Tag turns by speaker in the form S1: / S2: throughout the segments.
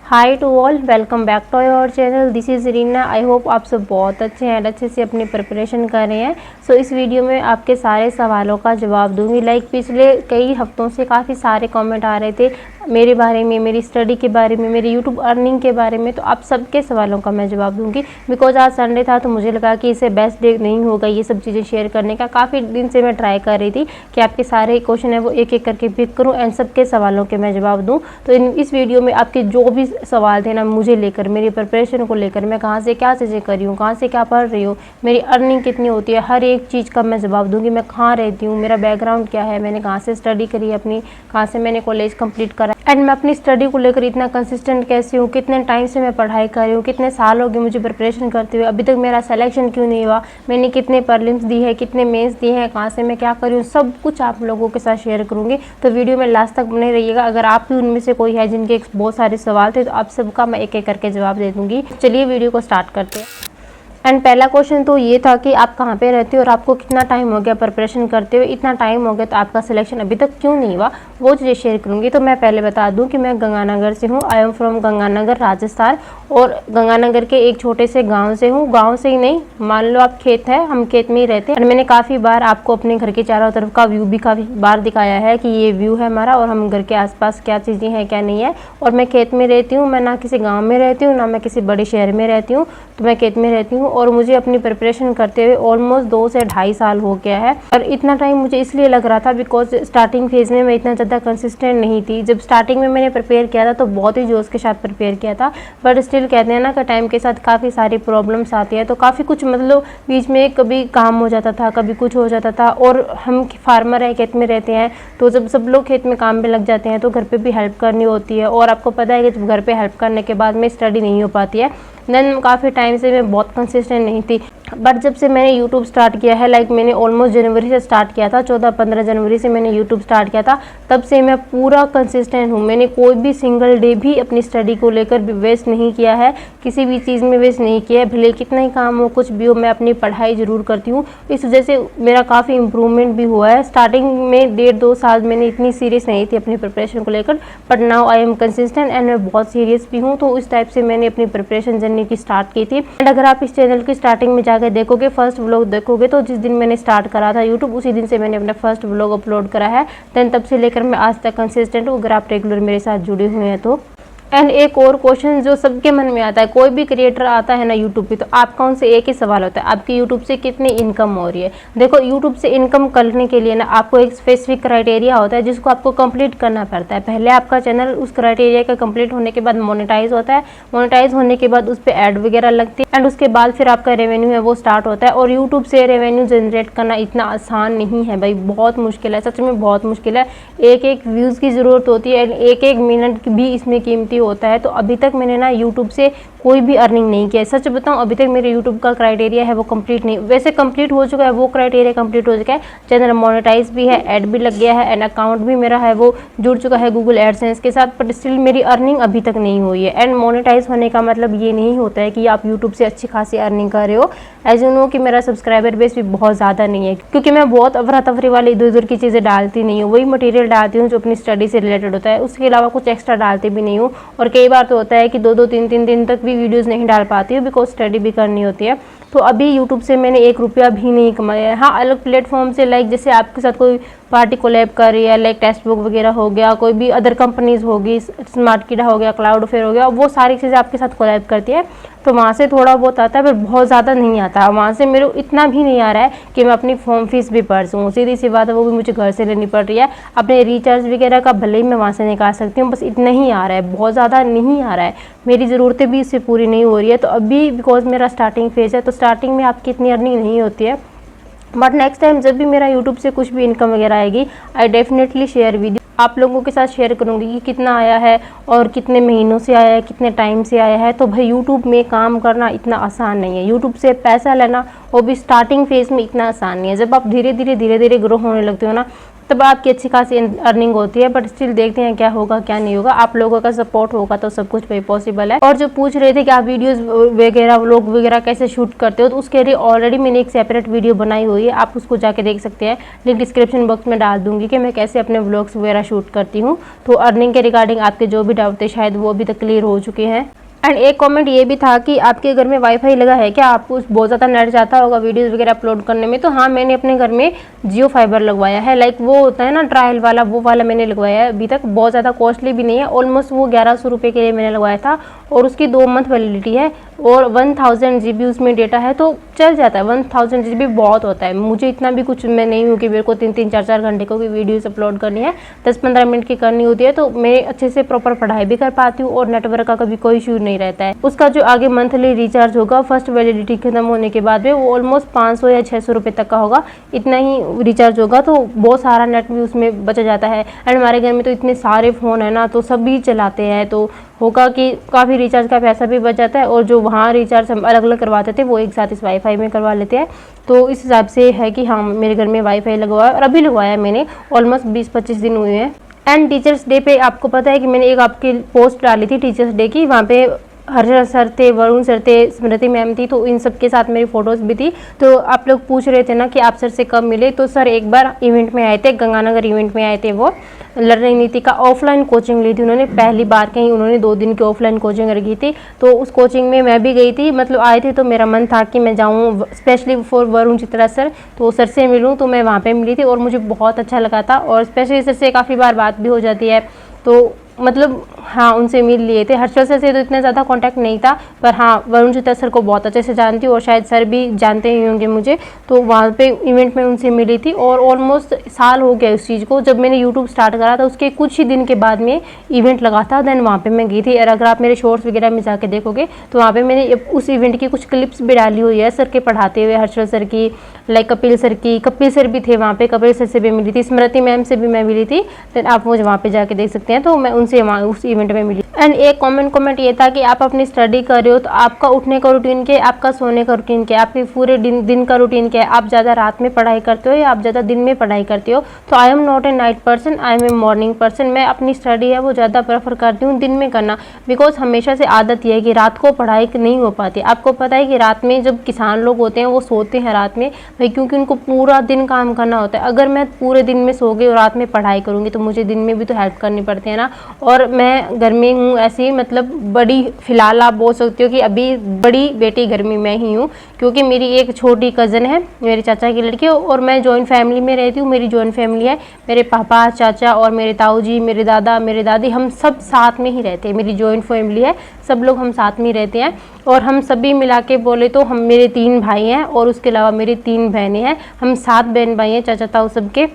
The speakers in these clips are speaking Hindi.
S1: Hi to all, welcome back to your channel. This is Reena. I hope आप सब बहुत अच्छे हैं, अच्छे से अपनी प्रिपरेशन कर रहे हैं। सो इस वीडियो में आपके सारे सवालों का जवाब दूंगी। पिछले कई हफ्तों से काफ़ी सारे कमेंट आ रहे थे मेरे बारे में, मेरी स्टडी के बारे में, मेरी यूट्यूब अर्निंग के बारे में। तो आप सबके सवालों का मैं जवाब दूंगी। बिकॉज आज संडे था तो मुझे लगा कि इसे बेस्ट डे नहीं होगा ये सब चीज़ें शेयर करने का। काफ़ी दिन से मैं ट्राई कर रही थी कि आपके सारे क्वेश्चन है वो एक एक करके पिक करूँ एंड सबके सवालों के मैं जवाब दूँ। तो इस वीडियो में आपके जो भी सवाल थे ना मुझे लेकर, मेरी प्रिपरेशन को लेकर, मैं कहाँ से क्या चीज़ें कर रही हूँ, कहाँ से क्या पढ़ रही हूँ, मेरी अर्निंग कितनी होती है, हर एक चीज़ का मैं जवाब दूंगी। मैं कहाँ रहती हूँ, मेरा बैकग्राउंड क्या है, मैंने कहाँ से स्टडी करी है अपनी, कहाँ से मैंने कॉलेज कंप्लीट करा एंड मैं अपनी स्टडी को लेकर इतना कंसिस्टेंट कैसे हूँ, कितने टाइम से मैं पढ़ाई कर रही हूँ, कितने साल हो गए मुझे प्रिपरेशन करते हुए, अभी तक मेरा सिलेक्शन क्यों नहीं हुआ, मैंने कितने प्रीलिम्स दी है, कितने मेंस दिए हैं, कहाँ से मैं क्या कर रही हूँ, सब कुछ आप लोगों के साथ शेयर करूँगी। तो वीडियो में लास्ट तक बने रहिएगा। अगर आप भी उनमें से कोई है जिनके बहुत सारे सवाल थे तो आप सबका मैं एक एक करके जवाब दे दूँगी। चलिए वीडियो को स्टार्ट करते हैं। एंड पहला क्वेश्चन तो ये था कि आप कहाँ पे रहते हो और आपको कितना टाइम हो गया प्रिपरेशन करते हुए, इतना टाइम हो गया तो आपका सिलेक्शन अभी तक क्यों नहीं हुआ, वो चीज़ें शेयर करूँगी। तो मैं पहले बता दूँ कि मैं गंगानगर से हूँ। I am from Ganganagar Rajasthan. और गंगानगर के एक छोटे से गाँव से हूँ। गाँव से ही नहीं, मान लो आप खेत है, हम खेत में ही रहते हैं। और मैंने काफ़ी बार आपको अपने घर के चारों तरफ का व्यू भी काफ़ी बार दिखाया है कि ये व्यू है हमारा और हम घर के आसपास क्या चीज़ें हैं क्या नहीं है। और मैं खेत में रहती हूँ, मैं ना किसी गाँव में रहती हूँ ना मैं किसी बड़े शहर में रहती हूँ, तो मैं खेत में रहती हूँ। और मुझे अपनी प्रिपरेशन करते हुए ऑलमोस्ट 2 से ढाई साल हो गया है। और इतना टाइम मुझे इसलिए लग रहा था बिकॉज स्टार्टिंग फेज में मैं इतना ज़्यादा कंसिस्टेंट नहीं थी। जब स्टार्टिंग में मैंने प्रिपेयर किया था तो बहुत ही जोश के साथ प्रिपेयर किया था, बट स्टिल कहते हैं ना कि टाइम के साथ काफ़ी सारी प्रॉब्लम्स आती है। तो काफ़ी कुछ मतलब बीच में कभी काम हो जाता था, कभी कुछ हो जाता था। और हम फार्मर हैं, खेत में रहते हैं, तो जब सब लोग खेत में काम पे लग जाते हैं तो घर पे भी हेल्प करनी होती है। और आपको पता है कि जब घर पे हेल्प करने के बाद में स्टडी नहीं हो पाती है। देन काफ़ी टाइम से मैं बहुत कंसिस्टेंट नहीं थी। बट जब से मैंने यूट्यूब स्टार्ट किया है, मैंने ऑलमोस्ट जनवरी से स्टार्ट किया था, 14-15 जनवरी से मैंने यूट्यूब स्टार्ट किया था, तब से मैं पूरा कंसिस्टेंट हूँ। मैंने कोई भी सिंगल डे भी अपनी स्टडी को लेकर भी वेस्ट नहीं किया है, किसी भी चीज़ में वेस्ट नहीं किया है। भले कितना ही काम हो, कुछ भी हो, मैं अपनी पढ़ाई ज़रूर करती हूँ। इस वजह से मेरा काफ़ी इंप्रूवमेंट भी हुआ है। स्टार्टिंग में 1.5-2 साल मैंने इतनी सीरियस नहीं थी अपनी प्रिपरेशन को लेकर, but now I am consistent and मैं बहुत सीरियस भी हूँ। तो इस टाइप से मैंने अपनी प्रिपरेशन जर्नी की स्टार्ट की थी। एंड अगर आप इस चैनल की स्टार्टिंग में जाकर देखोगे, फर्स्ट व्लॉग देखोगे, तो जिस दिन मैंने स्टार्ट करा था यूट्यूब उसी दिन से मैंने अपना फर्स्ट व्लॉग अपलोड करा है। देन तब से लेकर मैं आज तक कंसिस्टेंट हूँ, अगर आप रेगुलर मेरे साथ जुड़े हुए हैं तो। एंड एक और क्वेश्चन जो सबके मन में आता है, कोई भी क्रिएटर आता है ना यूट्यूब पे, तो आपका उनसे एक ही सवाल होता है, आपकी यूट्यूब से कितनी इनकम हो रही है। देखो, यूट्यूब से इनकम करने के लिए ना आपको एक स्पेसिफिक क्राइटेरिया होता है जिसको आपको कंप्लीट करना पड़ता है। पहले आपका चैनल उस क्राइटेरिया का कंप्लीट होने के बाद मोनेटाइज होता है। मोनेटाइज होने के बाद उस पर एड वगैरह लगती है एंड उसके बाद फिर आपका रेवेन्यू है वो स्टार्ट होता है। और यूट्यूब से रेवेन्यू जनरेट करना इतना आसान नहीं है भाई, बहुत मुश्किल है, सच में बहुत मुश्किल है। एक एक व्यूज़ की ज़रूरत होती है, एक एक मिनट भी इसमें कीमती होता है। तो अभी तक मैंने ना यूट्यूब से कोई भी अर्निंग नहीं किया है। सच बताऊं, अभी तक मेरे यूट्यूब का क्राइटेरिया है वो कंप्लीट नहीं, वैसे कंप्लीट हो चुका है, वो क्राइटेरिया कंप्लीट हो चुका है। चैनल मोनेटाइज भी है, ऐड भी लग गया है एंड अकाउंट भी मेरा है वो जुड़ चुका है गूगल एडसेंस के साथ, बट स्टिल मेरी अर्निंग अभी तक नहीं हुई है। एंड मोनेटाइज होने का मतलब ये नहीं होता है कि आप यूट्यूब से अच्छी खासी अर्निंग कर रहे हो। एज यू नो कि मेरा सब्सक्राइबर बेस भी बहुत ज़्यादा नहीं है, क्योंकि मैं बहुत अफरा तफरी वाली इधर उधर की चीज़ें डालती नहीं हूँ। वही मटेरियल डालती हूँ जो अपनी स्टडी से रिलेटेड होता है, उसके अलावा कुछ एक्स्ट्रा डालती भी नहीं हूँ। और कई बार तो होता है कि 2-2, 3-3 दिन तक भी वीडियोस नहीं डाल पाती हूँ बिकॉज स्टडी भी करनी होती है। तो अभी यूट्यूब से मैंने 1 रुपया भी नहीं कमाया है। हाँ, अलग प्लेटफॉर्म से जैसे आपके साथ कोई पार्टी कोलैब कर रही है, टेक्स्ट बुक वगैरह हो गया, कोई भी अदर कंपनीज होगी, स्मार्ट किडा हो गया, क्लाउड फेयर हो गया, वो सारी चीज़ें आपके साथ कोलैब करती है, तो वहाँ से थोड़ा बहुत आता है, पर बहुत ज़्यादा नहीं आता। वहाँ से मेरे इतना भी नहीं आ रहा है कि मैं अपनी फॉर्म फीस भी भर सकूँ। सीधी सी बात है, वो भी मुझे घर से लेनी पड़ रही है। अपने रिचार्ज वगैरह का भले ही मैं वहाँ से निकाल सकती हूँ, बस इतना ही आ रहा है, बहुत ज़्यादा नहीं आ रहा है। मेरी ज़रूरतें भी इससे पूरी नहीं हो रही है। तो अभी बिकॉज मेरा स्टार्टिंग फेज है, तो स्टार्टिंग में आपकी इतनी अर्निंग नहीं होती है। बट नेक्स्ट टाइम जब भी मेरा यूट्यूब से कुछ भी इनकम वगैरह आएगी, आई डेफिनेटली शेयर वीडियो आप लोगों के साथ शेयर करूंगी कि कितना आया है और कितने महीनों से आया है, कितने टाइम से आया है। तो भाई यूट्यूब में काम करना इतना आसान नहीं है, यूट्यूब से पैसा लेना वो भी स्टार्टिंग फेज में इतना आसान नहीं है। जब आप धीरे धीरे ग्रो होने लगते हो ना, तब आपकी अच्छी खासी अर्निंग होती है। बट स्टिल देखते हैं क्या होगा क्या नहीं होगा। आप लोगों का सपोर्ट होगा तो सब कुछ पॉसिबल है। और जो पूछ रहे थे कि आप वीडियोस वगैरह व्लॉग वगैरह कैसे शूट करते हो, तो उसके लिए ऑलरेडी मैंने एक सेपरेट वीडियो बनाई हुई है, आप उसको जाके देख सकते हैं। लिंक डिस्क्रिप्शन बॉक्स में डाल दूंगी कि मैं कैसे अपने व्लॉग्स वगैरह शूट करती हूँ। तो अर्निंग के रिगार्डिंग आपके जो भी डाउट थे शायद वो अभी तक क्लियर हो चुके हैं। एंड एक कमेंट ये भी था कि आपके घर में वाईफाई लगा है क्या, आपको बहुत ज़्यादा नेट जाता होगा वीडियोस वगैरह अपलोड करने में। तो हाँ, मैंने अपने घर में जियो फाइबर लगवाया है। लाइक वो होता है ना ट्रायल वाला, वो वाला मैंने लगवाया है। अभी तक बहुत ज़्यादा कॉस्टली भी नहीं है, ऑलमोस्ट वो 1100 रुपये के लिए मैंने लगवाया था और उसकी 2 मंथ वैलिडिटी है और 1000 GB उसमें डेटा है, तो चल जाता है। 1000 GB बहुत होता है। मुझे इतना भी कुछ मैं नहीं हूँ कि मेरे को 3-3 4-4 घंटे को भी वीडियोस अपलोड करनी है, 10-15 मिनट की करनी होती है। तो मैं अच्छे से प्रॉपर पढ़ाई भी कर पाती हूँ और नेटवर्क का कभी कोई इशू नहीं रहता है। उसका जो आगे मंथली रिचार्ज होगा फर्स्ट वैलिडिटी खत्म होने के बाद में वो ऑलमोस्ट 500 या 600 रुपये तक का होगा, इतना ही रिचार्ज होगा। तो बहुत सारा नेट भी उसमें बचा जाता है। एंड हमारे घर में तो इतने सारे फ़ोन है ना, तो सभी चलाते हैं, तो होगा कि काफ़ी रिचार्ज का पैसा भी बच जाता है। और जो वहाँ रिचार्ज हम अलग अलग करवाते थे वो एक साथ इस वाईफाई में करवा लेते हैं। तो इस हिसाब से है कि हाँ, मेरे घर में वाईफाई लगवाया और अभी लगवाया मैंने, ऑलमोस्ट 20-25 दिन हुए हैं। एंड टीचर्स डे पे आपको पता है कि मैंने एक आपकी पोस्ट डाली थी टीचर्स डे की, वहाँ पे हर्षद सर थे, वरुण सर थे, स्मृति मैम थी, तो इन सब के साथ मेरी फ़ोटोज़ भी थी। तो आप लोग पूछ रहे थे ना कि आप सर से कब मिले, तो सर एक बार इवेंट में आए थे, गंगानगर इवेंट में आए थे। वो लर्निंग नीति का ऑफलाइन कोचिंग ली थी उन्होंने, पहली बार कहीं उन्होंने 2 दिन की ऑफलाइन कोचिंग रखी थी। तो उस कोचिंग में मैं भी गई थी, मतलब आए थे तो मेरा मन था कि मैं जाऊँ specially for Varun Chitra sir, तो सर से मिलूँ। तो मैं वहाँ पे मिली थी और मुझे बहुत अच्छा लगा था। और स्पेशली सर से काफ़ी बार बात भी हो जाती है, तो मतलब हाँ, उनसे मिल लिए थे। हर्षद सर से तो इतना ज़्यादा कांटेक्ट नहीं था, पर हाँ वरुण चित्रा सर को बहुत अच्छे से जानती हूँ और शायद सर भी जानते ही होंगे मुझे। तो वहाँ पे इवेंट में उनसे मिली थी और ऑलमोस्ट साल हो गया उस चीज़ को। जब मैंने यूट्यूब स्टार्ट करा था उसके कुछ ही दिन के बाद में इवेंट लगा था, देन वहाँ पर मैं गई थी। और अगर आप मेरे शॉर्ट्स वगैरह में जाके देखोगे तो वहाँ पर मैंने उस इवेंट की कुछ क्लिप्स भी डाली हुई है सर के पढ़ाते हुए, हर्षद सर की, लाइक कपिल सर की। कपिल सर भी थे वहाँ पे, कपिल सर से भी मिली थी, स्मृति मैम से भी मैं मिली थी। देन आप मुझे वहाँ पे जाके देख सकते हैं। तो मैं उनसे वहाँ उस इवेंट में मिली। एंड एक कमेंट ये था कि आप अपनी स्टडी कर रहे हो तो आपका उठने का रूटीन क्या है, आपका सोने का रूटीन क्या है, आपके पूरे दिन का रूटीन क्या है, आप ज़्यादा रात में पढ़ाई करते हो या आप ज़्यादा दिन में पढ़ाई करते हो। तो I am not a night person, I am a morning person. मैं अपनी स्टडी है वो ज़्यादा प्रेफर करती हूँ दिन में करना, बिकॉज हमेशा से आदत ये है कि रात को पढ़ाई नहीं हो पाती। आपको पता है कि रात में जब किसान लोग होते हैं वो सोते हैं रात में भाई, क्योंकि उनको पूरा दिन काम करना होता है। अगर मैं पूरे दिन में सो गई और रात में पढ़ाई करूँगी तो मुझे दिन में भी तो हेल्प करनी पड़ती है ना। और मैं घर में हूँ ऐसी, मतलब बड़ी, फिलहाल आप बोल सकते हो कि अभी बड़ी बेटी घर में मैं ही हूँ, क्योंकि मेरी एक छोटी कज़न है मेरे चाचा की लड़की और मैं जॉइंट फैमिली में रहती हूँ। मेरी जॉइंट फैमिली है, मेरे पापा, चाचा और मेरे ताऊ जी, मेरे दादा, मेरे दादी, हम सब साथ में ही रहते हैं। मेरी जॉइंट फैमिली है, सब लोग हम साथ में रहते हैं। और हम सभी मिला के बोले तो हम, मेरे 3 भाई हैं और उसके अलावा मेरी 3 बहनें हैं। हम 7 बहन भाई हैं चाचा ताऊ सबके।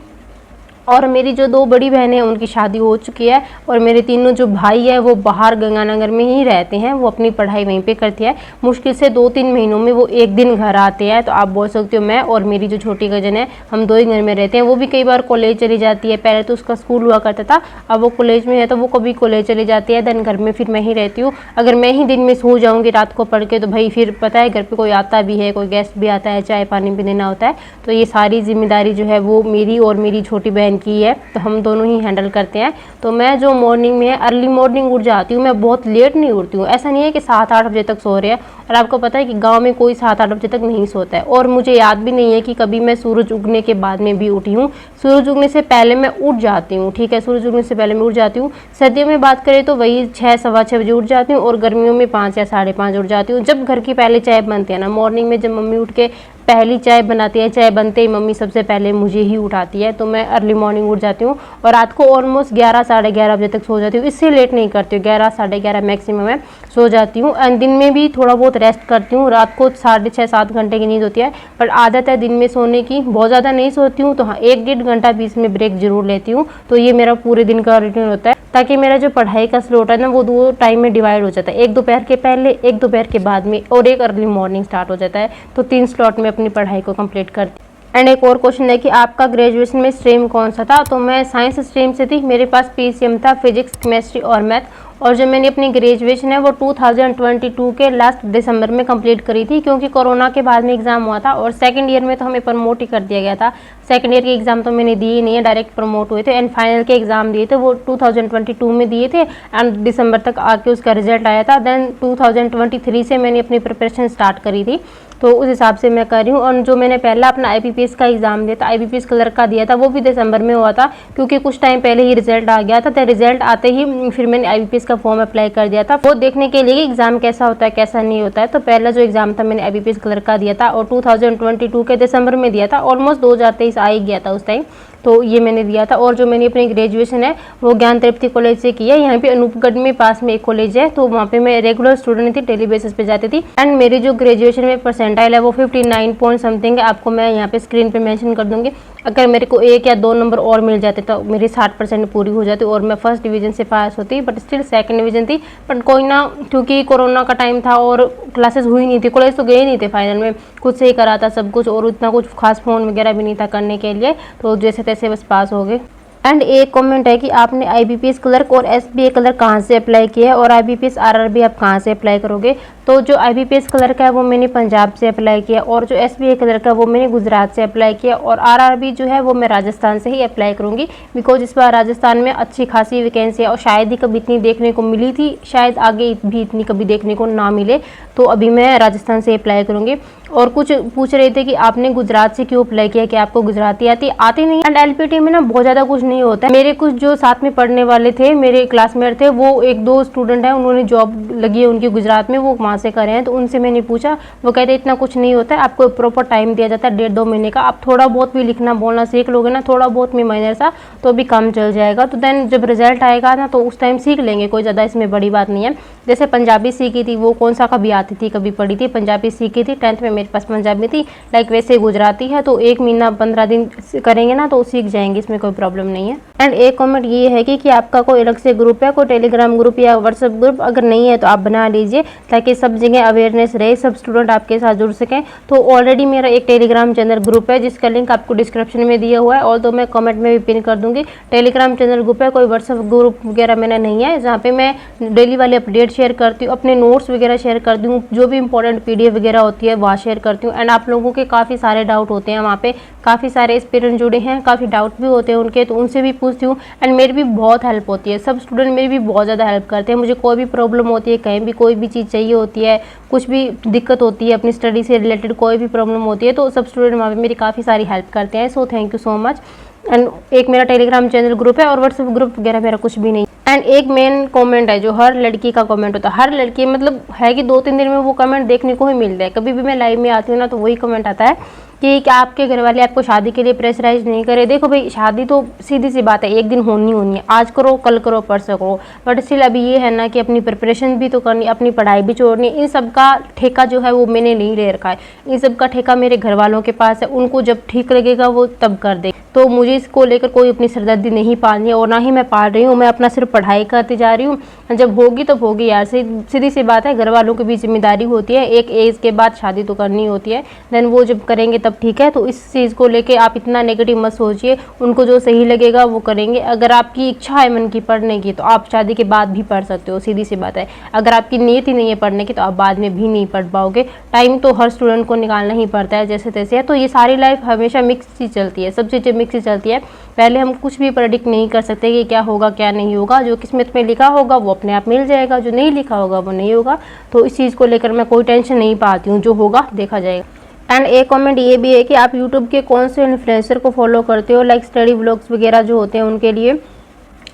S1: और मेरी जो 2 बड़ी बहनें हैं उनकी शादी हो चुकी है और मेरे तीनों जो भाई है वो बाहर गंगानगर में ही रहते हैं, वो अपनी पढ़ाई वहीं पे करती है। मुश्किल से 2-3 महीनों में वो एक दिन घर आते हैं। तो आप बोल सकते हो मैं और मेरी जो छोटी कज़न है हम 2 ही घर में रहते हैं। वो भी कई बार कॉलेज चली जाती है, पहले तो उसका स्कूल हुआ करता था, अब वो कॉलेज में है तो वो कभी कॉलेज चली जाती है। देन घर में फिर मैं ही रहती हूँ। अगर मैं ही दिन में सो जाऊँगी रात को पढ़ के तो भाई फिर पता है घर पर कोई आता भी है, कोई गेस्ट भी आता है, चाय पानी भी देना होता है। तो ये सारी जिम्मेदारी जो है वो मेरी और मेरी छोटी बहन की है, तो हम दोनों ही हैंडल करते हैं। तो मैं जो मॉर्निंग में अर्ली मॉर्निंग उठ जाती हूँ, मैं बहुत लेट नहीं उठती हूँ। ऐसा नहीं है कि 7-8 बजे तक सो रहे हैं, और आपको पता है कि गांव में कोई 7-8 बजे तक नहीं सोता है। और मुझे याद भी नहीं है कि कभी मैं सूरज उगने के बाद में भी उठी हूँ। सूरज उगने से पहले मैं उठ जाती हूँ, ठीक है, सूरज उगने से पहले मैं उठ जाती हूँ। सर्दियों में बात करें तो वही 6-6:15 बजे उठ जाती हूँ और गर्मियों में 5 या 5:30 उठ जाती हूँ। जब घर की पहले चाय बनती है ना मॉर्निंग में, जब मम्मी उठ के पहली चाय बनाती है, चाय बनते ही मम्मी सबसे पहले मुझे ही उठाती है, तो मैं अर्ली मॉर्निंग उठ जाती हूँ और रात को ऑलमोस्ट 11-11:30 बजे तक सो जाती हूँ। इससे लेट नहीं करती हूँ, 11-11:30 मैक्सिमम मैं सो जाती हूँ। एंड दिन में भी थोड़ा बहुत रेस्ट करती हूँ। रात को 6.5-7 घंटे की नींद होती है, पर आदत है दिन में सोने की, बहुत ज़्यादा नहीं सोती हूँ। तो हाँ, 1-1.5 घंटा बीच में ब्रेक जरूर लेती हूँ। तो ये मेरा पूरे दिन का रूटीन होता है, ताकि मेरा जो पढ़ाई का स्लॉट है ना वो 2 टाइम में डिवाइड हो जाता है, एक दोपहर के पहले, एक दोपहर के बाद में और एक अर्ली मॉर्निंग स्टार्ट हो जाता है। तो 3 स्लॉट में अपनी पढ़ाई को कंप्लीट करती। एंड एक और क्वेश्चन है कि आपका ग्रेजुएशन में स्ट्रीम कौन सा था। तो मैं साइंस स्ट्रीम से थी, मेरे पास PCM था, फिजिक्स, केमिस्ट्री और मैथ। और जो मैंने अपनी ग्रेजुएशन है वो 2022 के लास्ट दिसंबर में कंप्लीट करी थी, क्योंकि कोरोना के बाद में एग्ज़ाम हुआ था और सेकंड ईयर में तो हमें प्रमोट ही कर दिया गया था। सेकंड ईयर के एग्ज़ाम तो मैंने दिए ही नहीं है, डायरेक्ट प्रमोट हुए थे। एंड फाइनल के एग्ज़ाम दिए थे वो 2022 में दिए थे एंड दिसंबर तक आके उसका रिजल्ट आया था। देन 2023 से मैंने अपनी प्रिपरेशन स्टार्ट करी थी, तो उस हिसाब से मैं कर रही हूँ। और जो मैंने पहला अपना IBPS का एग्ज़ाम दिया था, IBPS क्लर्क का दिया था, वो भी दिसंबर में हुआ था, क्योंकि कुछ टाइम पहले ही रिजल्ट आ गया था। तो रिजल्ट आते ही फिर मैंने IBPS का फॉर्म अप्लाई कर दिया था, वो देखने के लिए एग्ज़ाम कैसा होता है कैसा नहीं होता है। तो पहला जो एग्ज़ाम था मैंने IBPS क्लर्क का दिया था और 2022 के दिसंबर में दिया था, ऑलमोस्ट 2023 आ ही गया था उस टाइम, तो ये मैंने दिया था। और जो मैंने अपनी ग्रेजुएशन है वो ज्ञान तृप्ति कॉलेज से की है। यहाँ पे अनूपगढ़ में पास में एक कॉलेज है, तो वहाँ पे मैं रेगुलर स्टूडेंट थी, डेली बेसिस पे जाती थी। एंड मेरी जो ग्रेजुएशन में परसेंटाइल है वो 59 पॉइंट समथिंग है, आपको मैं यहाँ पे स्क्रीन पे मेंशन कर दूंगी। अगर मेरे को 1 या 2 नंबर और मिल जाते तो मेरी 60% पूरी हो जाती और मैं फर्स्ट डिवीजन से पास होती, बट स्टिल सेकंड डिवीजन थी। बट कोई ना, क्योंकि कोरोना का टाइम था और क्लासेस हुई नहीं थी, कॉलेज तो गए नहीं थे, फाइनल में खुद से ही करा था सब कुछ और उतना कुछ खास फ़ोन वगैरह भी नहीं था करने के लिए, तो जैसे तैसे बस पास हो गए। एंड एक कमेंट है कि आपने IBPS क्लर्क और SBA क्लर्क कहाँ से अप्लाई किया है और IBPS RRB आप कहाँ से अप्लाई करोगे। तो जो IBPS क्लर्क है वो मैंने पंजाब से अप्लाई किया और जो SBA क्लर्क है वो मैंने गुजरात से अप्लाई किया और RRB जो है वो मैं राजस्थान से ही अप्लाई करूँगी, बिकॉज इस बार राजस्थान में अच्छी खासी वैकेंसी है और शायद ही कभी इतनी देखने को मिली थी, शायद आगे भी इतनी कभी देखने को ना मिले, तो अभी मैं राजस्थान से अप्लाई करूँगी। और कुछ पूछ रहे थे कि आपने गुजरात से क्यों अप्लाई किया, कि आपको गुजराती आती नहीं। एंड LPT में ना बहुत ज़्यादा कुछ नहीं होता है। मेरे कुछ जो साथ में पढ़ने वाले थे, मेरे क्लासमेट थे, वो 1-2 स्टूडेंट हैं, उन्होंने जॉब लगी है उनकी गुजरात में, वो वहाँ से करे हैं, तो उनसे मैंने पूछा, वो कहते इतना कुछ नहीं होता है, आपको प्रॉपर टाइम दिया जाता है 1.5-2 महीने का, आप थोड़ा बहुत भी लिखना बोलना सीख लोगे ना, थोड़ा बहुत भी माइनर सा, तो भी काम चल जाएगा। तो देन जब रिजल्ट आएगा ना तो उस टाइम सीख लेंगे, कोई ज़्यादा इसमें बड़ी बात नहीं है। जैसे पंजाबी सीखी थी, वो कौन सा कभी आती थी कभी पढ़ी थी, पंजाबी सीखी थी 10th में मेरे पास पंजाबी थी, लाइक वैसे गुजराती है, तो 1 महीना 15 दिन करेंगे ना तो सीख जाएंगे, इसमें कोई प्रॉब्लम नहीं है। एंड एक कमेंट ये है कि आपका कोई अलग से ग्रुप है, कोई टेलीग्राम ग्रुप या व्हाट्सएप ग्रुप, अगर नहीं है तो आप बना लीजिए ताकि सब जगह अवेयरनेस रहे, सब स्टूडेंट आपके साथ जुड़ सकें। तो ऑलरेडी मेरा एक टेलीग्राम चैनल ग्रुप है जिसका लिंक आपको डिस्क्रिप्शन में दिया हुआ है, और तो मैं कमेंट में भी पिन कर दूंगी। टेलीग्राम चैनल ग्रुप है, कोई व्हाट्सएप ग्रुप वगैरह मैंने नहीं है, जहाँ पे मैं डेली वाले अपडेट शेयर करती हूँ, अपने नोट्स वगैरह शेयर करती हूँ, जो भी इंपॉर्टेंट PDF वगैरह होती है वहाँ शेयर करती हूँ। एंड आप लोगों के काफ़ी सारे डाउट होते हैं वहाँ पे, काफ़ी सारे एस्पिरेंट जुड़े हैं, काफ़ी डाउट भी होते हैं उनके, तो उनसे भी पूछती हूँ। एंड मेरी भी बहुत हेल्प होती है, सब स्टूडेंट मेरी भी बहुत ज़्यादा हेल्प करते हैं। मुझे कोई भी प्रॉब्लम होती है, कहीं भी कोई भी चीज़ चाहिए होती है, कुछ भी दिक्कत होती है, अपनी स्टडी से रिलेटेड कोई भी प्रॉब्लम होती है, तो सब स्टूडेंट वहाँ पे मेरी काफ़ी सारी हेल्प करते हैं। So thank you so much. And एक मेरा टेलीग्राम चैनल ग्रुप है और व्हाट्सएप ग्रुप वगैरह मेरा कुछ भी नहीं। एंड एक मेन कमेंट है जो हर लड़की का कमेंट होता है, हर लड़की मतलब है कि 2-3 दिन में वो कमेंट देखने को ही मिलता है। कभी भी मैं लाइव में आती हूँ ना तो वही कमेंट आता है कि क्या आपके घर वाले आपको शादी के लिए प्रेशराइज नहीं करे। देखो भाई, शादी तो सीधी सी बात है, एक दिन होनी है, आज करो कल करो परसों करो, बट स्टिल अभी ये है ना कि अपनी प्रिपरेशन भी तो करनी, अपनी पढ़ाई भी छोड़नी। इन सब का ठेका जो है वो मैंने नहीं ले रखा है, इन सब का ठेका मेरे घर वालों के पास है, उनको जब ठीक लगेगा वो तब कर दे। तो मुझे इसको लेकर कोई अपनी सरदर्दी नहीं पालनी है और ना ही मैं पाल रही हूँ, मैं अपना सिर्फ पढ़ाई करती जा रही हूँ। जब होगी तब होगी यार, सीधी सी बात है, घर वालों की भी जिम्मेदारी होती है, एक एज के बाद शादी तो करनी होती है, देन वो जब करेंगे तब ठीक है। तो इस चीज़ को लेके आप इतना नेगेटिव मत सोचिए, उनको जो सही लगेगा वो करेंगे। अगर आपकी इच्छा है मन की पढ़ने की तो आप शादी के बाद भी पढ़ सकते हो, सीधी सी बात है। अगर आपकी नीयत ही नहीं है पढ़ने की तो आप बाद में भी नहीं पढ़ पाओगे। टाइम तो हर स्टूडेंट को निकालना ही पड़ता है जैसे तैसे है। तो ये सारी लाइफ हमेशा मिक्स ही चलती है, सब चीज़ें मिक्स ही चलती है। पहले हम कुछ भी प्रेडिक्ट नहीं कर सकते कि क्या होगा क्या नहीं होगा, जो किस्मत में लिखा होगा वो अपने आप मिल जाएगा, जो नहीं लिखा होगा वो नहीं होगा। तो इस चीज़ को लेकर मैं कोई टेंशन नहीं पाती हूँ, जो होगा देखा जाएगा। एंड एक कमेंट ये भी है कि आप यूट्यूब के कौन से इन्फ्लुएंसर को फॉलो करते हो, लाइक स्टडी व्लॉग्स वगैरह जो होते हैं उनके लिए।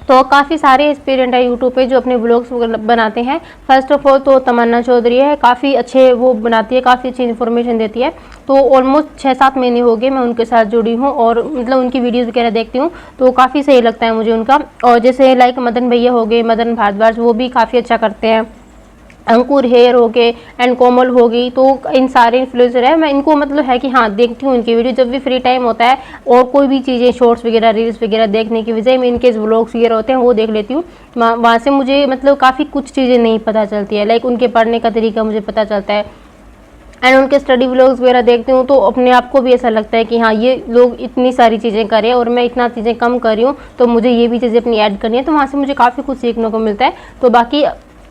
S1: तो काफ़ी सारे एस्पिरेंट है यूट्यूब पे जो अपने व्लॉग्स बनाते हैं। फर्स्ट ऑफ ऑल तो तमन्ना चौधरी है, काफ़ी अच्छे वो बनाती है, काफ़ी अच्छी इन्फॉर्मेशन देती है। तो ऑलमोस्ट 6-7 महीने हो गए मैं उनके साथ जुड़ी हूँ और मतलब उनकी वीडियोस वगैरह देखती हूँ, तो काफ़ी सही लगता है मुझे उनका। और जैसे लाइक मदन भैया हो गए, मदन भारद्वाज, वो भी काफ़ी अच्छा करते हैं। अंकुर हेयर हो गए एंड कोमल होगी, तो इन सारे इन्फ्लुएंसर है, मैं इनको मतलब है कि हाँ देखती हूँ इनकी वीडियो जब भी फ्री टाइम होता है, और कोई भी चीज़ें शॉर्ट्स वगैरह रील्स वगैरह देखने की वजह में इनके व्लॉग्स वगैरह होते हैं वो देख लेती हूँ। वहाँ से मुझे मतलब काफ़ी कुछ चीज़ें नहीं पता चलती है, लाइक उनके पढ़ने का तरीका मुझे पता चलता है। एंड उनके स्टडी व्लॉग्स वगैरह देखती हूँ तो अपने आप को भी ऐसा लगता है कि हाँ ये लोग इतनी सारी चीज़ें कर रहे हैं और मैं इतना चीज़ें कम कर रही हूँ, तो मुझे ये भी चीज़ें अपनी ऐड करनी है। तो वहाँ से मुझे काफ़ी कुछ सीखने को मिलता है। तो बाकी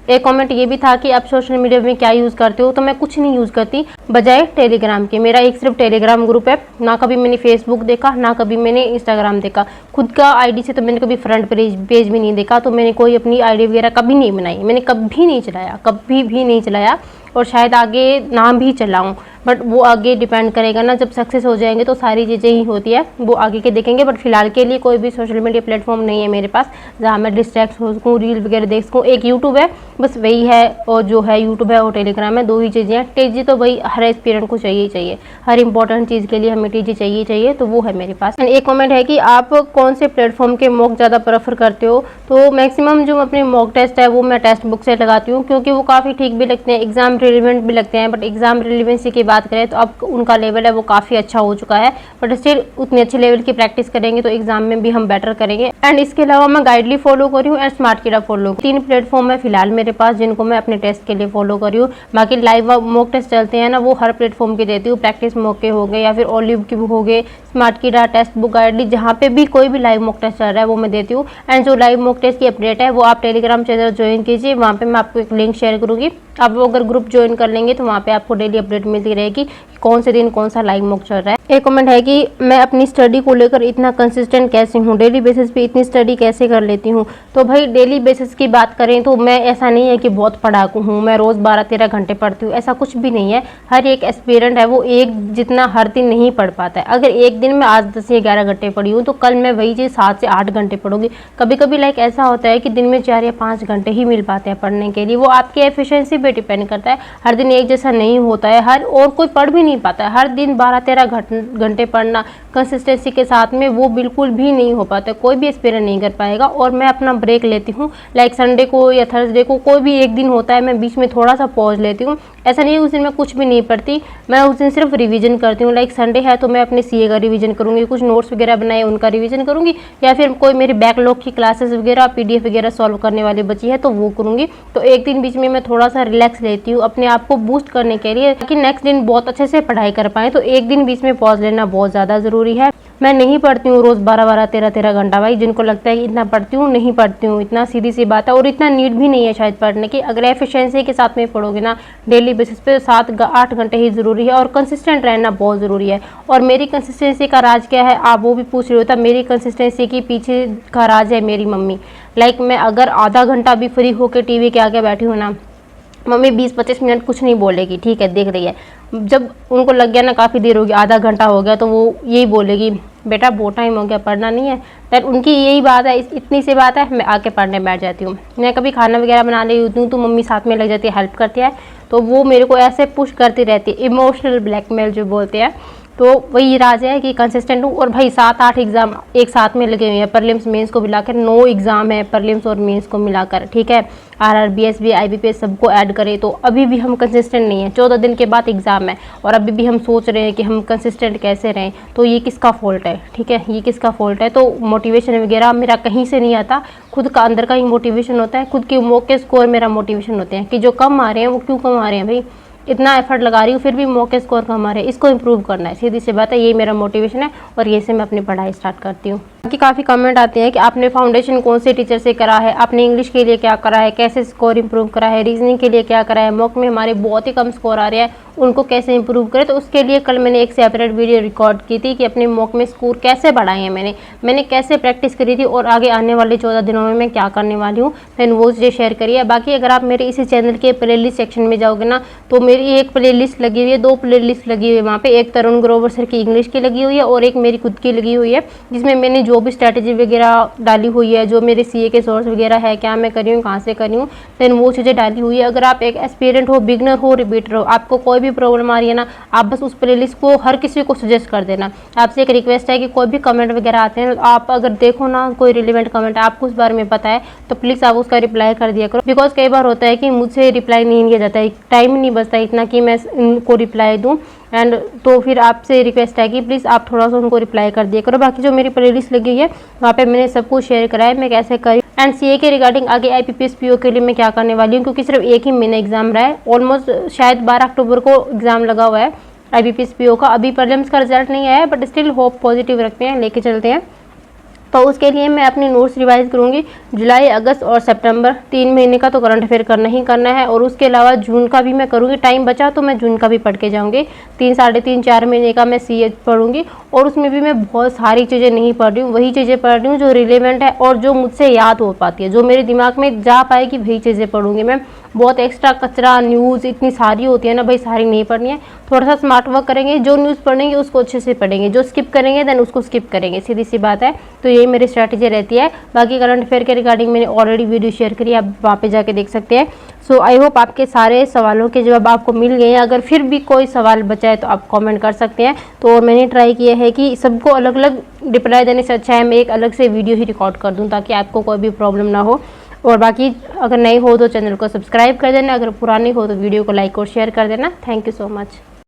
S1: एक कमेंट ये भी था कि आप सोशल मीडिया में क्या यूज़ करते हो, तो मैं कुछ नहीं यूज़ करती बजाय टेलीग्राम के। मेरा एक सिर्फ टेलीग्राम ग्रुप है, ना कभी मैंने फेसबुक देखा, ना कभी मैंने इंस्टाग्राम देखा। खुद का आईडी से तो मैंने कभी फ्रंट पेज भी नहीं देखा, तो मैंने कोई अपनी आईडी वगैरह कभी नहीं बनाई, मैंने कभी नहीं चलाया, कभी भी नहीं चलाया और शायद आगे ना भी चलाऊँ, बट वो आगे डिपेंड करेगा ना, जब सक्सेस हो जाएंगे तो सारी चीज़ें ही होती है, वो आगे के देखेंगे। बट फिलहाल के लिए कोई भी सोशल मीडिया प्लेटफॉर्म नहीं है मेरे पास जहाँ मैं डिस्ट्रैक्ट हो सकूँ, रील वगैरह देख सकूँ। एक यूट्यूब है, बस वही है, और जो है यूट्यूब है और टेलीग्राम है, 2 ही चीज़ें हैं। टीजी तो भाई हर एस्पिरेंट को चाहिए ही चाहिए, हर इंपॉर्टेंट चीज़ के लिए हमें टीजी चाहिए चाहिए, तो वो है मेरे पास। एंड एक कमेंट है कि आप कौन से प्लेटफॉर्म के मॉक ज़्यादा प्रेफर करते हो, तो मैक्सिमम जो अपने मॉक टेस्ट है वो मैं टेक्स्ट बुक से लगाती हूँ, क्योंकि वो काफ़ी ठीक भी लगते हैं, एग्जाम रिलेवेंट भी लगते हैं। बट एग्जाम रिलेवेंसी की बात करें तो अब उनका लेवल है वो काफ़ी अच्छा हो चुका है, बट स्टिल उतनी अच्छे लेवल की प्रैक्टिस करेंगे तो एग्जाम में भी हम बेटर करेंगे। एंड इसके अलावा मैं गाइडली फॉलो कर रही हूँ एंड स्मार्टकीड़ा फॉलो। 3 प्लेटफॉर्म है फिलहाल मेरे पास जिनको मैं अपने टेस्ट के लिए फॉलो कर रही हूँ। बाकी लाइव मॉक टेस्ट चलते हैं ना, वो हर प्लेटफॉर्म के देती हूँ, प्रैक्टिस मॉक के हो गए या फिर ओलिव के हो गए, स्मार्टकीड़ा, टेक्स्ट बुक, गाइडली, जहाँ पे भी कोई भी लाइव मॉक टेस्ट चल रहा है वो मैं देती हूँ। एंड जो लाइव मॉक टेस्ट की अपडेट है वो आप टेलीग्राम चैनल ज्वाइन कीजिए, वहाँ पे मैं आपको एक लिंक शेयर करूँगी। आप अगर ग्रुप ज्वाइन कर लेंगे तो वहाँ पे आपको डेली अपडेट मिलती रहेगी कि कौन से दिन कौन सा लाइव मॉक चल रहा है। एक कमेंट है कि मैं अपनी स्टडी को लेकर इतना कंसिस्टेंट कैसे हूँ, डेली बेसिस पे इतनी स्टडी कैसे कर लेती हूँ। तो भाई डेली बेसिस की बात करें तो मैं ऐसा नहीं है कि बहुत पढ़ाकू हूँ, मैं रोज़ 12-13 घंटे पढ़ती हूँ, ऐसा कुछ भी नहीं है। हर एक एस्पिरेंट है वो एक जितना हर दिन नहीं पढ़ पाता है। अगर एक दिन में आज 10 या 11 घंटे पढ़ी हूँ तो कल मैं वही चीज़ 7 से 8 घंटे पढ़ूंगी। कभी कभी लाइक ऐसा होता है कि दिन में 4 या 5 घंटे ही मिल पाते हैं पढ़ने के लिए, वो आपकी एफिशिएंसी पे डिपेंड करता है। हर दिन एक जैसा नहीं होता है, हर और कोई पढ़ भी नहीं पाता है। हर दिन 12-13 घंटे पढ़ना कंसिस्टेंसी के साथ में वो बिल्कुल भी नहीं हो पाता, कोई भी एस्पिरेंट नहीं कर पाएगा। और मैं अपना ब्रेक लेती हूँ, लाइक संडे को या थर्सडे को कोई भी एक दिन होता है, मैं बीच में थोड़ा सा पॉज लेती हूँ। ऐसा नहीं है उस दिन मैं कुछ भी नहीं पढ़ती, मैं उस दिन सिर्फ रिवीजन करती हूँ। लाइक संडे है तो मैं अपने सीए का रिवीजन करूँगी, कुछ नोट्स वगैरह बनाए उनका रिवीजन करूँगी, या फिर कोई मेरी बैकलॉग की क्लासेस वगैरह पीडीएफ वगैरह सॉल्व करने वाली बची है तो वो करूँगी। तो एक दिन बीच में मैं थोड़ा सा रिलैक्स लेती हूँ अपने आप को बूस्ट करने के लिए, ताकि नेक्स्ट दिन बहुत अच्छे से पढ़ाई कर पाएँ। तो एक दिन बीच में पॉज लेना बहुत ज़्यादा ज़रूरी है। मैं नहीं पढ़ती हूँ रोज़ 12-12, 13-13 घंटा। भाई जिनको लगता है कि इतना पढ़ती हूँ, नहीं पढ़ती हूँ, इतना सीधी सी बात है। और इतना नीड भी नहीं है शायद पढ़ने की। अगर एफिशिएंसी के साथ में पढ़ोगे ना डेली बेसिस पे 7-8 घंटे ही ज़रूरी है, और कंसिस्टेंट रहना बहुत ज़रूरी है। और मेरी कंसिस्टेंसी का राज क्या है, आप वो भी पूछ रहे हो। था मेरी कंसिस्टेंसी के पीछे का राज है मेरी मम्मी। लाइक मैं अगर आधा घंटा भी फ्री होकर टीवी के आगे बैठी हूँ ना, मम्मी 20-25 मिनट कुछ नहीं बोलेगी, ठीक है देख रही है। जब उनको लग गया ना काफ़ी देर होगी, आधा घंटा हो गया, तो वो यही बोलेगी बेटा बहुत टाइम हो गया, पढ़ना नहीं है। फिर उनकी यही बात है, इतनी सी बात है, मैं आके पढ़ने बैठ जाती हूँ। मैं कभी खाना वगैरह बना रही होती हूँ तो मम्मी साथ में लग जाती है, हेल्प करती है, तो वो मेरे को ऐसे पुश करती रहती है, इमोशनल ब्लैकमेल जो बोलते हैं। तो वही राज है कि कंसिस्टेंट हूँ। और भाई 7-8 एग्ज़ाम एक साथ में लगे हुए हैं, परलिम्स मेंस को मिलाकर 9 एग्ज़ाम है, परलिम्स और मेंस को मिलाकर, ठीक है। आरआरबी, एसबी, आईबीपीएस सबको ऐड करें तो अभी भी हम कंसिस्टेंट नहीं है। 14 दिन के बाद एग्ज़ाम है और अभी भी हम सोच रहे हैं कि हम कंसिस्टेंट कैसे रहें। तो ये किसका फॉल्ट है, ठीक है, ये किसका फॉल्ट है। तो मोटिवेशन वगैरह मेरा कहीं से नहीं आता, खुद का अंदर का ही मोटिवेशन होता है, खुद के मॉक के स्कोर मेरा मोटिवेशन होते हैं कि जो कम आ रहे हैं वो क्यों कम आ रहे हैं। भाई इतना एफर्ट लगा रही हूँ फिर भी मॉक के स्कोर कम आ रहे हैं, इसको इम्प्रूव करना है, सीधी सी बात है। ये मेरा मोटिवेशन है और ये से मैं अपनी पढ़ाई स्टार्ट करती हूँ। बाकी काफ़ी कमेंट आते हैं कि आपने फाउंडेशन कौन से टीचर से करा है, आपने इंग्लिश के लिए क्या करा है, कैसे स्कोर इंप्रूव करा है, रीजनिंग के लिए क्या करा है, मॉक में हमारे बहुत ही कम स्कोर आ रहे हैं उनको कैसे इंप्रूव करें। तो उसके लिए कल मैंने एक सेपरेट वीडियो रिकॉर्ड की थी कि अपने मॉक में स्कोर कैसे बढ़ाए हैं मैंने कैसे प्रैक्टिस करी थी और आगे आने वाले 14 दिनों में मैं क्या करने वाली हूँ, मैंने वो चीज़ें शेयर करी है। बाकी अगर आप मेरे इसी चैनल के प्लेलिस्ट सेक्शन में जाओगे ना तो मेरी एक प्लेलिस्ट लगी हुई है, 2 प्लेलिस्ट लगी हुई है वहाँ पे। एक तरुण ग्रोवर सर की इंग्लिश की लगी हुई है और एक मेरी खुद की लगी हुई है, जिसमें मैंने जो भी स्ट्रैटेजी वगैरह डाली हुई है, जो मेरे सीए के सोर्स वगैरह है, क्या मैं करी हूँ, कहाँ से करी हूँ, देन वो चीज़ें डाली हुई है। अगर आप एक एस्पिरेंट हो, बिगनर हो, रिपीटर हो, आपको कोई भी प्रॉब्लम आ रही है ना, आप बस उस प्लेलिस्ट को हर किसी को सजेस्ट कर देना। आपसे एक रिक्वेस्ट है कि कोई भी कमेंट वगैरह आते हैं आप अगर देखो ना कोई रिलेवेंट कमेंट आपको उस बारे में पता है तो प्लीज़ आप उसका रिप्लाई कर दिया करो। बिकॉज कई बार होता है कि मुझसे रिप्लाई नहीं किया जाता है, टाइम नहीं बचता इतना कि मैं उनको रिप्लाई दूँ। एंड तो फिर आपसे रिक्वेस्ट है कि प्लीज़ आप थोड़ा सा उनको रिप्लाई कर दिया करो। बाकी जो मेरी प्लेलिस्ट लगी गई है, वहाँ पे मैंने सब कुछ शेयर करा है मैं कैसे करी एंड सीए के रिगार्डिंग आगे IPPS PO के लिए मैं क्या करने वाली हूँ, क्योंकि सिर्फ एक ही महीना एग्जाम रहा है। ऑलमोस्ट शायद 12 अक्टूबर को एग्जाम लगा हुआ है IPPS PO का। अभी प्रीलिम्स का रिजल्ट नहीं आया है, बट स्टिल होप पॉजिटिव रखते हैं, लेके चलते हैं। तो उसके लिए मैं अपनी नोट्स रिवाइज करूँगी। जुलाई, अगस्त और सितंबर 3 महीने का तो करंट अफेयर करना ही करना है, और उसके अलावा जून का भी मैं करूँगी। टाइम बचा तो मैं जून का भी पढ़ के जाऊँगी। 3, साढ़े 3, 4 महीने का मैं CA पढ़ूँगी, और उसमें भी मैं बहुत सारी चीज़ें नहीं पढ़ रही हूँ, वही चीज़ें पढ़ रही हूँ जो रिलेवेंट है और जो मुझसे याद हो पाती है, जो मेरे दिमाग में जा पाएगी वही चीज़ें पढ़ूँगी मैं। बहुत एक्स्ट्रा कचरा न्यूज़ इतनी सारी होती है ना भाई, सारी नहीं पढ़नी है। थोड़ा सा स्मार्ट वर्क करेंगे, जो न्यूज़ पढ़ेंगे उसको अच्छे से पढ़ेंगे, जो स्किप करेंगे देन उसको स्किप करेंगे, सीधी सी बात है। तो यही मेरी स्ट्रैटेजी रहती है। बाकी करंट अफेयर के रिगार्डिंग मैंने ऑलरेडी वीडियो शेयर करी, आप वहाँ पे जाके देख सकते हैं। सो आई होप आपके सारे सवालों के जवाब आपको मिल गए हैं। अगर फिर भी कोई सवाल बचा है तो आप कमेंट कर सकते हैं। तो और मैंने ट्राई किया है कि सबको अलग अलग रिप्लाई देने से अच्छा है मैं एक अलग से वीडियो ही रिकॉर्ड कर दूँ, ताकि आपको कोई भी प्रॉब्लम ना हो। और बाकी अगर नए हो तो चैनल को सब्सक्राइब कर देना, अगर पुराने हो तो वीडियो को लाइक और शेयर कर देना। Thank you so much.